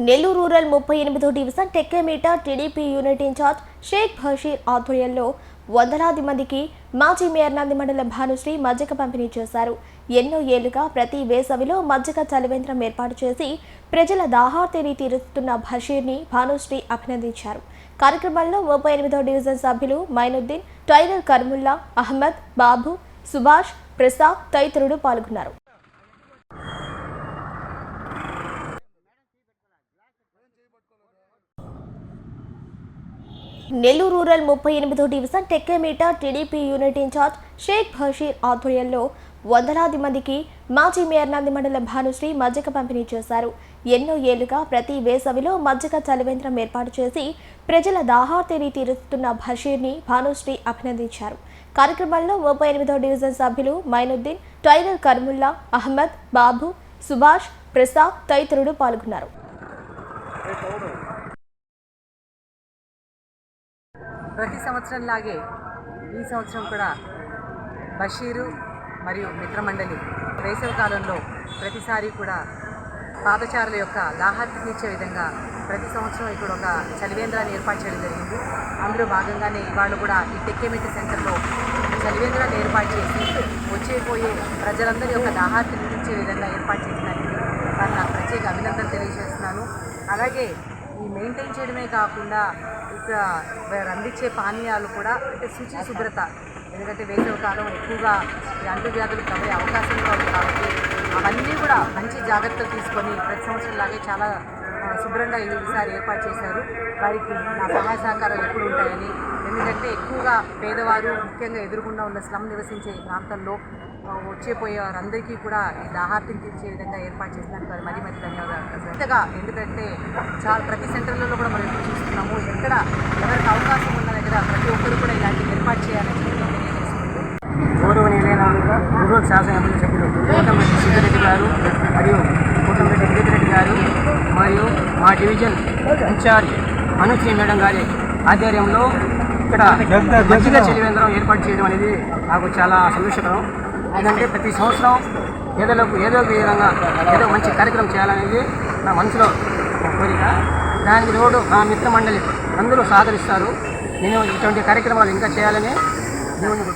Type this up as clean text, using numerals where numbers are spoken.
Nellore rural 38వ division Tekkemitta TDP unit incharge Shaik Basheer ఆధ్వర్యంలో వందలాది మందికి మాజీ మేయర్ నందిమండల భానుశ్రీ మజ్జిగ పంపిణీ చేశారు. ఎన్నో ఏళ్లుగా ప్రతి వేసవిలో మజ్జిగ చలివేంద్రం ఏర్పాటు చేసి ప్రజల దాహార్తిని తీరుస్తున్న బషీర్ని భానుశ్రీ అభినందించారు. కార్యక్రమంలో 38వ డివిజన్ సభ్యులు మైనుద్దీన్, టైలర్ కర్ముల్లా, అహ్మద్, బాబు, సుభాష్, ప్రసాద్ తదితరులు పాల్గొన్నారు. నెల్లూరు రూరల్ 38వ division Tekkemitta TDP unit incharge Shaik Basheer ఆధ్వర్యంలో వందలాది మందికి మాజీ మేయర్ నందిమండల భానుశ్రీ మజ్జిగ పంపిణీ చేశారు. ఎన్నో ఏళ్లుగా ప్రతి వేసవిలో మజ్జిగ చలివేంద్రం ఏర్పాటు చేసి ప్రజల దాహార్తిని తీరుస్తున్న బషీర్ని భానుశ్రీ అభినందించారు. కార్యక్రమంలో 38వ డివిజన్ సభ్యులు మైనుద్దీన్, టైలర్ కర్ముల్లా, అహ్మద్, బాబు, సుభాష్, ప్రసాద్ తదితరులు పాల్గొన్నారు. ప్రతి సంవత్సరంలాగే ఈ సంవత్సరం కూడా బషీరు మరియు మిత్రమండలి వేసవి కాలంలో ప్రతిసారి కూడా పాదచారుల యొక్క దాహార్తి తీర్చే విధంగా ప్రతి సంవత్సరం ఇక్కడ ఒక చలివేంద్రాన్ని ఏర్పాటు చేయడం జరిగింది. అందులో భాగంగానే ఇవాళ కూడా ఈ టెక్కేమీట సెంటర్లో చలివేంద్రాన్ని ఏర్పాటు చేసి వచ్చేపోయే ప్రజలందరి యొక్క దాహార్తిని తీర్చే విధంగా ఏర్పాటు చేసినందుకు వారు నాకు ప్రత్యేక అభినందనలు తెలియజేస్తున్నాను. అలాగే ఈ మెయింటైన్ చేయడమే కాకుండా ఇక్కడ అందించే పానీయాలు కూడా అంటే శుచి శుభ్రత, ఎందుకంటే వేసవి కాలం ఎక్కువగా ఈ అంటువ్యాధులు ప్రబలే అవకాశంగా ఉంది కాబట్టి అవన్నీ కూడా మంచి జాగ్రత్తలు తీసుకొని ప్రతి సంవత్సరంలాగే చాలా శుభ్రంగా ఈసారి ఏర్పాటు చేశారు. వారికి నా సహాయ సహకారాలు ఎప్పుడు ఉంటాయని, ఎందుకంటే ఎక్కువగా పేదవారు ముఖ్యంగా ఎదురుగుండా ఉన్న స్లమ్ నివసించే ప్రాంతాల్లో వచ్చేపోయే వారందరికీ కూడా ఈ దాహార్తిని తీర్చే విధంగా ఏర్పాటు చేసినందుకు వారు మరీ ధన్యవాదాలు. ఇంతగా ఎందుకంటే ప్రతి సెంటర్లలో కూడా మనం ఎప్పుడు చూస్తున్నాము, ఎక్కడ ఎవరికి అవకాశం ఉన్న దగ్గర ప్రతి ఒక్కరు కూడా ఇలాంటి ఏర్పాటు చేయాలని తెలియజేసుకుంటూ గౌరవనీయులైన రూరల్ శాసనసభ్యుల సభ్యులు కోటంరెడ్డి సిద్ధిరెడ్డి గారు మరియు కోటంరెడ్డి వెంకటరెడ్డి గారు మరియు మా డివిజన్ ఇన్ఛార్జ్ భానుశ్రీ మేడం గారి ఆధ్వర్యంలో ఇక్కడ మజ్జిగ చలివేంద్రం ఏర్పాటు చేయడం అనేది నాకు చాలా సంతోషకరం. ఎందుకంటే ప్రతి సంవత్సరం పేదలకు ఏదో ఒక విధంగా ఏదో మంచి కార్యక్రమం చేయాలనేది నా మనసులో కోరిక. దానికి తోడు నా మిత్రమండలి అందరూ సహకరిస్తారు. నేను ఇటువంటి కార్యక్రమాలు ఇంకా చేయాలని దేవుని